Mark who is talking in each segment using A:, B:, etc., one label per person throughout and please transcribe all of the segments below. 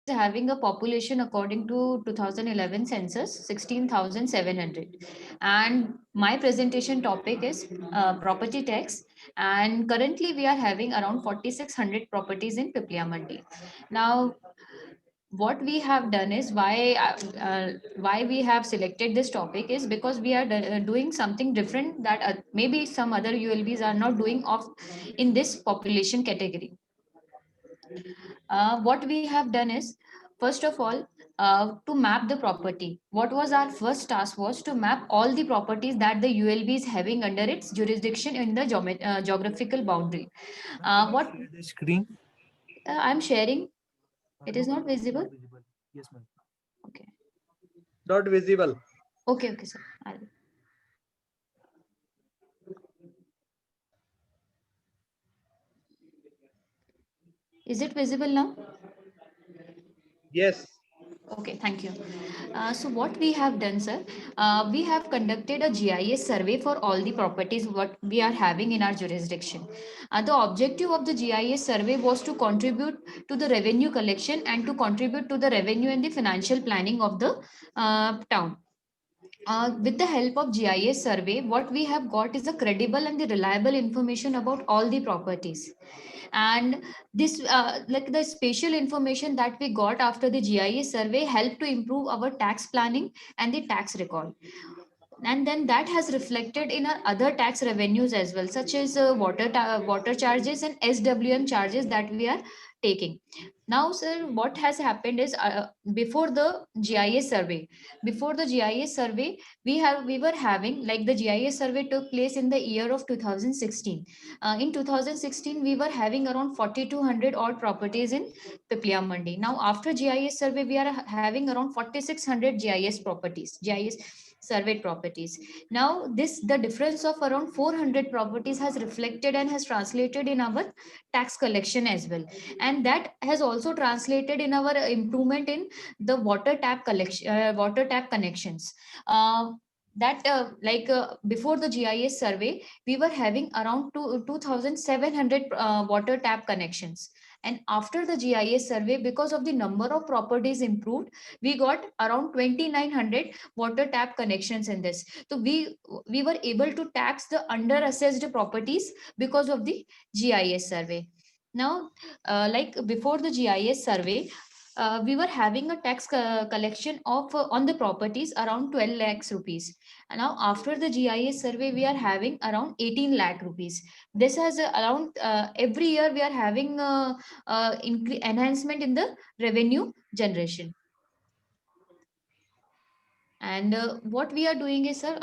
A: having a population according to 2011 census 16,700, and my presentation topic is property tax. And currently we are having around 4,600 properties in Piplia Mandi. Now what we have done is why we have selected this topic is because we are doing something different that maybe some other ULBs are not doing of in this population category. What we have done is, first of all, to map the property. What was our first task was to map all the properties that the ULB is having under its jurisdiction in the geographical boundary. What
B: The screen.
A: I'm sharing, it is not visible.
B: Yes, ma'am.
A: Okay.
C: Not visible.
A: Okay, sir. Is it visible now?
C: Yes.
A: Okay, thank you. So what we have done, sir, we have conducted a GIS survey for all the properties what we are having in our jurisdiction. The objective of the GIS survey was to contribute to the revenue collection and to contribute to the revenue and the financial planning of the town. With the help of GIS survey, what we have got is a credible and the reliable information about all the properties. And this, like the spatial information that we got after the GIS survey helped to improve our tax planning and the tax record. And then that has reflected in our other tax revenues as well, such as water charges and SWM charges that we are taking. Now, sir, what has happened is before the GIS survey, we were having, like, the GIS survey took place in the year of 2016. In 2016, we were having around 4,200 odd properties in Piplia Mandi. Now, after GIS survey, we are having around 4,600 GIS surveyed properties. Now, the difference of around 400 properties has reflected and has translated in our tax collection as well, and that has also translated in our improvement in the water tap connections. That before the GIS survey, we were having around 2,700 water tap connections, and after the GIS survey, because of the number of properties improved, we got around 2,900 water tap connections in this. So we were able to tax the under assessed properties because of the GIS survey. Now, like before the GIS survey, we were having a tax collection of on the properties around 12 lakhs rupees. And now after the GIS survey, we are having around 18 lakh rupees. This has around every year we are having enhancement in the revenue generation. And what we are doing is, sir,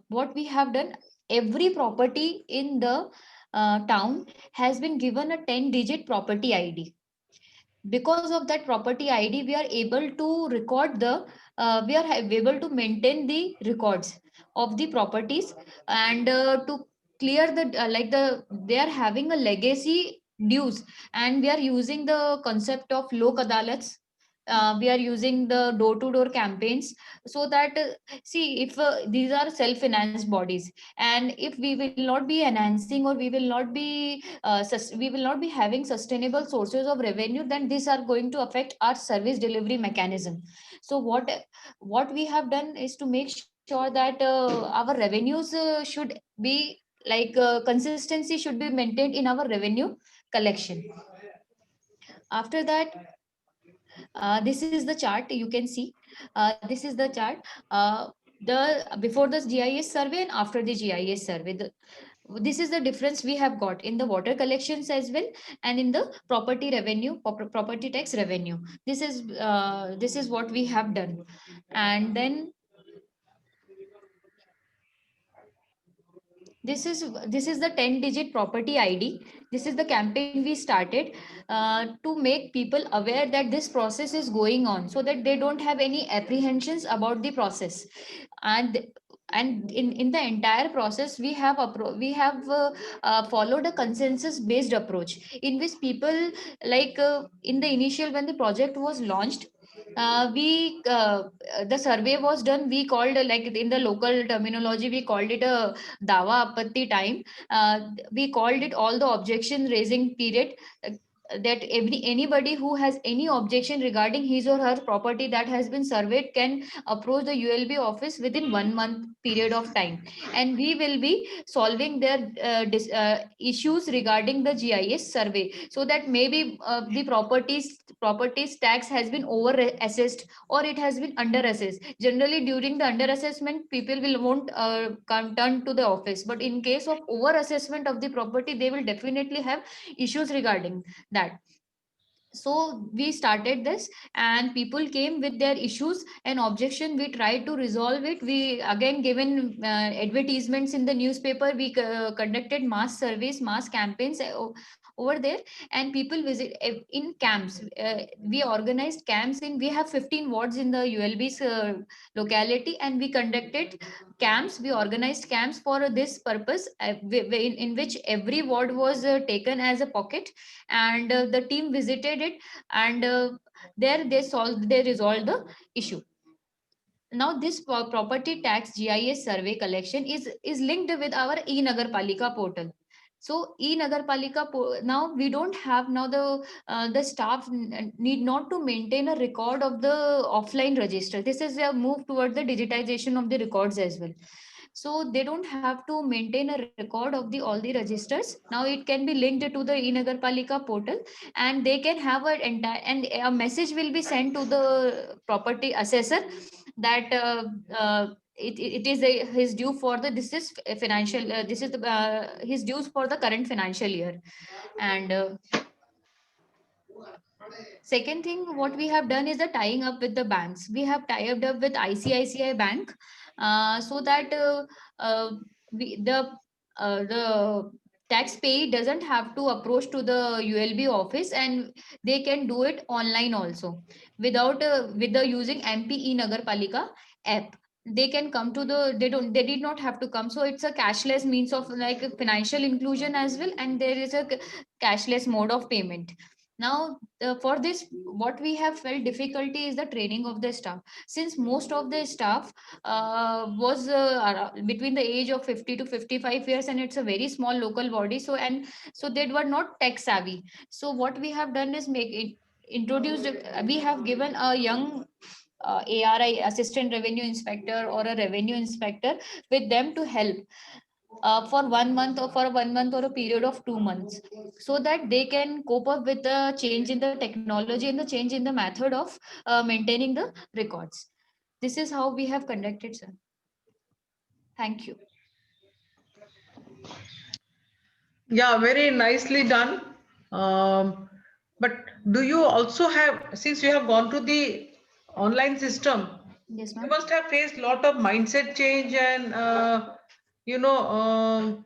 A: what we have done, every property in the town has been given a 10-digit property ID. Because of that property ID, we are able to record the, we are able to maintain the records of the properties, and to clear the, they are having a legacy dues, and we are using the concept of lok adalats. We are using the door-to-door campaigns, so that see, if these are self-financed bodies, and if we will not be enhancing, or we will not be having sustainable sources of revenue, then these are going to affect our service delivery mechanism. So what we have done is to make sure that our revenues should be consistency should be maintained in our revenue collection. After that, this is the chart you can see. This is the chart, the before the GIS survey and after the GIS survey. This is the difference we have got in the water collections as well, and in the property revenue, property tax revenue. This is what we have done. And then this is the 10-digit property ID. This is the campaign we started to make people aware that this process is going on, so that they don't have any apprehensions about the process. And in the entire process, we have followed a consensus based approach, in which people, in the initial, when the project was launched, we the survey was done. We called, like in the local terminology, we called it a dawa appatti time. We called it all the objection raising period. that anybody who has any objection regarding his or her property that has been surveyed can approach the ULB office within 1 month period of time, and we will be solving their issues regarding the GIS survey, so that maybe the properties tax has been over assessed or it has been under assessed. Generally during the under assessment people will won't come turn to the office, but in case of over assessment of the property they will definitely have issues regarding that. So we started this and people came with their issues and objection. We tried to resolve it. We again given advertisements in the newspaper. We conducted mass surveys, mass campaigns over there, and people visit in camps. We organized camps in, we have 15 wards in the ULB's locality, and we conducted camps. We organized camps for this purpose, in which every ward was taken as a pocket, and the team visited it, and there they resolved the issue. Now this property tax GIS survey collection is linked with our e-Nagarpalika portal. So e-Nagarpalika now we don't have, now the staff need not to maintain a record of the offline register. This is a move toward the digitization of the records as well. So they don't have to maintain a record of the all the registers. Now it can be linked to the e-Nagarpalika portal, and they can have an entire, and a message will be sent to the property assessor that it is his due for the, this is financial this is the his dues for the current financial year. And second thing what we have done is the tying up with the banks. We have tied up with ICICI Bank, so that the taxpayer doesn't have to approach to the ULB office, and they can do it online also without with the using MPE Nagarpalika app. They can come to the, they did not have to come. So it's a cashless means of like financial inclusion as well, and there is a cashless mode of payment. Now for this what we have felt difficulty is the training of the staff, since most of the staff was between the age of 50 to 55 years, and it's a very small local body. So and so they were not tech savvy. So what we have done is make it introduced, we have given a young ARI, assistant revenue inspector, or a revenue inspector with them to help for 1 month, or for 1 month or a period of 2 months, so that they can cope up with the change in the technology and the change in the method of maintaining the records. This is how we have conducted, sir. Thank you.
B: Yeah, very nicely done. But do you also have, since you have gone to the online system,
A: Yes,
B: you
A: ma'am.
B: must have faced a lot of mindset change and, you know,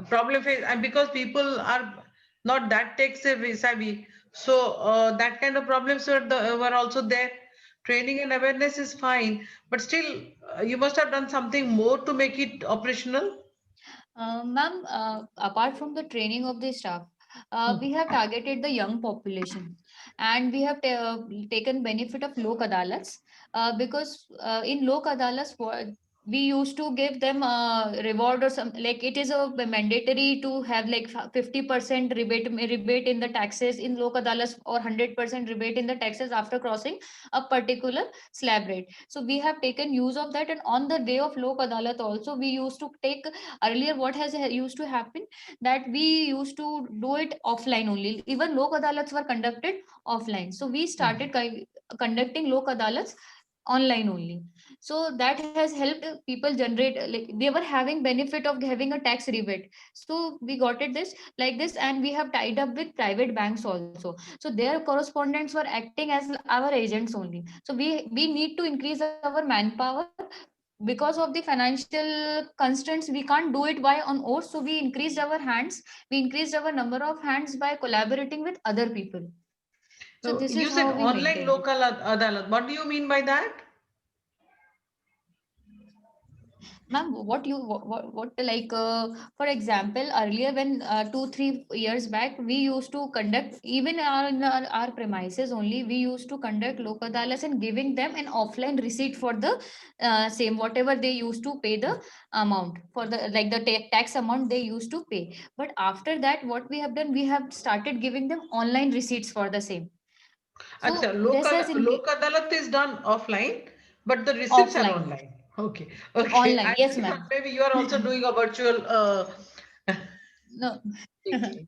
B: problem face, and because people are not that tech savvy, so that kind of problems were also there. Training and awareness is fine, but still, you must have done something more to make it operational.
A: Ma'am, apart from the training of the staff, we have targeted the young population, and we have taken benefit of Lok Adalats, because in Lok Adalats, we used to give them a reward or some, like it is a mandatory to have like 50% rebate in the taxes in Lok Adalats, or 100% rebate in the taxes after crossing a particular slab rate. So we have taken use of that, and on the day of Lok Adalat also we used to take, earlier what has used to happen, that we used to do it offline only. Even Lok Adalats were conducted offline. So we started conducting Lok Adalats online only. So that has helped people generate, like they were having benefit of having a tax rebate. So we got it this like this, and we have tied up with private banks also. So their correspondents were acting as our agents only. So we need to increase our manpower. Because of the financial constraints we can't do it by on own, so we increased our hands, we increased our number of hands by collaborating with other people. So this
B: So
A: is
B: you
A: how
B: said
A: we
B: online
A: maintained it.
B: local adalat. What do you mean by that?
A: Ma'am, what like for example, earlier when 2-3 years back we used to conduct even our premises only, we used to conduct lok adalats and giving them an offline receipt for the same whatever they used to pay the amount for the like the tax amount they used to pay. But after that, what we have done, we have started giving them online receipts for the same.
B: Acha,
A: So this has in
B: Lok Adalat is done offline, but the receipts are
A: offline,
B: online. Okay, okay.
A: online.
B: I
A: Yes,
B: thought
A: ma'am.
B: maybe you are also doing a virtual
A: No.
B: thingy.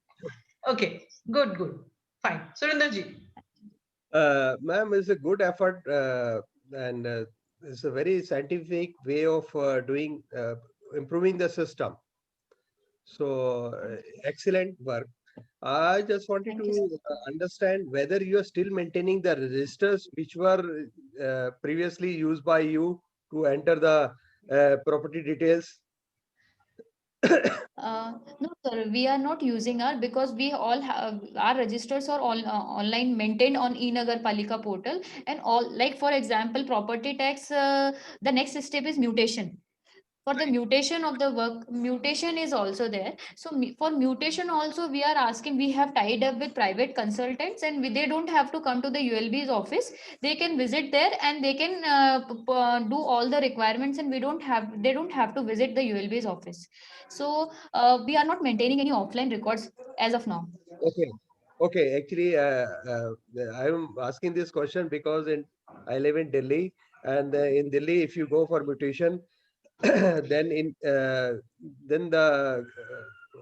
B: Okay, good, good. Fine. Surendraji.
C: Ma'am, it's a good effort and it's a very scientific way of doing improving the system. So excellent work. I just wanted
A: Thank you, sir.
C: to understand whether you are still maintaining the registers which were previously used by you to enter the property details.
A: No, sir, we are not using our because we all have our registers are all online maintained on e-Nagar Palika portal, and all like for example property tax. The next step is mutation. For the mutation of the work, mutation is also there. So for mutation also we are asking, we have tied up with private consultants, and they don't have to come to the ULB's office. They can visit there and they can do all the requirements, and they don't have to visit the ULB's office. So we are not maintaining any offline records as of now.
C: Okay. Okay. Actually, I'm asking this question because I live in Delhi, and in Delhi, if you go for mutation, then then the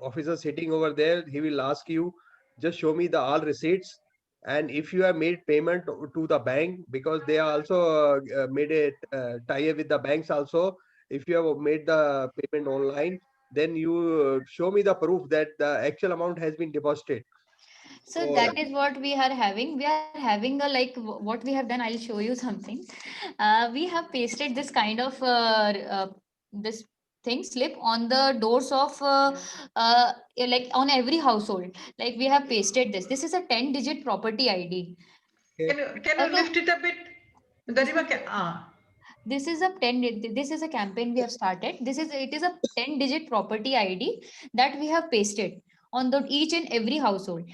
C: officer sitting over there, he will ask you, just show me the all receipts, and if you have made payment to the bank, because they are also made a tie-up with the banks also. If you have made the payment online, then you show me the proof that the actual amount has been deposited.
A: So
C: So
A: that is what we are having. We are having a like what we have done. I'll show you something. We have pasted this kind of this thing slip on the doors of like on every household. Like we have pasted this. This is a 10-digit property ID.
C: okay,
B: Can you
A: So
B: lift it a bit?
A: this
B: Garima,
A: is
B: ah,
A: this is a 10 this is a campaign we have started. It is a 10-digit property ID that we have pasted on the each and every household,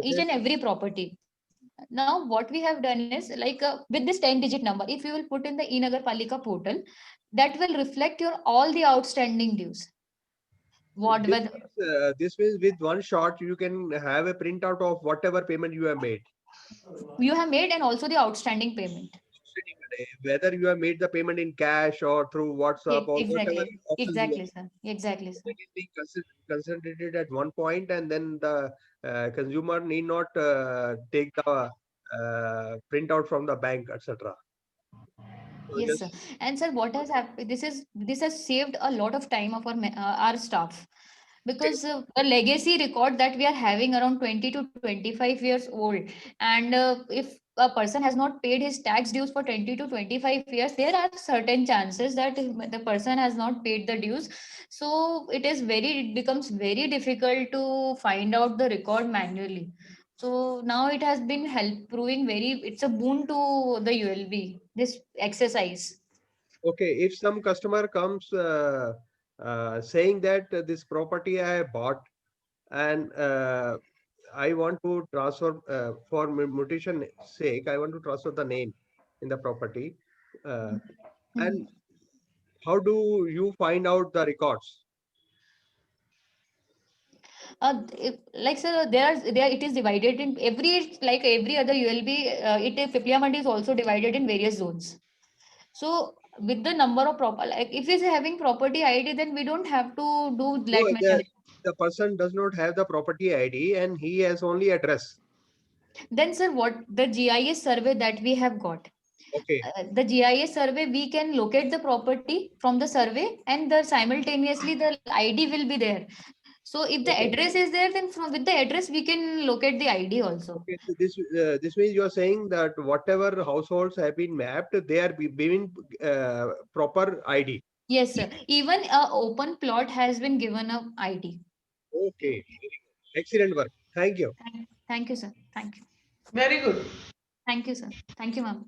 A: each
C: okay,
A: and every property. Now what we have done is like with this 10-digit number, if you will put in the e-Nagar Palika portal, that will reflect your all the outstanding dues. What
C: this
A: whether
C: this means with one shot you can have a printout of whatever payment you have made.
A: you have made and also the outstanding payment.
C: Whether you have made the payment in cash or through WhatsApp or whatever
A: Exactly,
C: options you
A: exactly,
C: have,
A: sir. Exactly, sir.
C: that is being concentrated at one point, and then the consumer need not take the printout from the bank, etc. So
A: Yes, sir.
C: just
A: And sir, what has happened? This has saved a lot of time of our staff,
C: okay,
A: because the legacy record that we are having around 20 to 25 years old, and if a person has not paid his tax dues for 20 to 25 years, there are certain chances that the person has not paid the dues. So it becomes very difficult to find out the record manually. So now it has been proving it's a boon to the ULB, this exercise.
C: okay. If some customer comes saying that this property I have bought and I want to transfer for mutation sake, I want to transfer the name in the property. Uh,
A: Mhm.
C: and how do you find out the records?
A: Like sir, there it is divided in every like every other ULB. Piplia Mandi is also divided in various zones. So with the number of like if he's having property ID, then we don't have to do
C: No,
A: that many.
C: the person does not have the property ID and he has only address.
A: Then sir, what the GIS survey that we have got,
C: Okay,
A: the GIS survey, we can locate the property from the survey, and the simultaneously the ID will be there. So if the
C: okay,
A: address is there, then with the address we can locate the ID also.
C: okay. So this means you are saying that whatever households have been mapped, they are being proper ID.
A: Yes, sir. Even a open plot has been given a ID.
C: Okay, excellent work. Thank you.
A: Thank you, sir. Thank you.
B: very good.
A: Thank you, sir. Thank you, ma'am.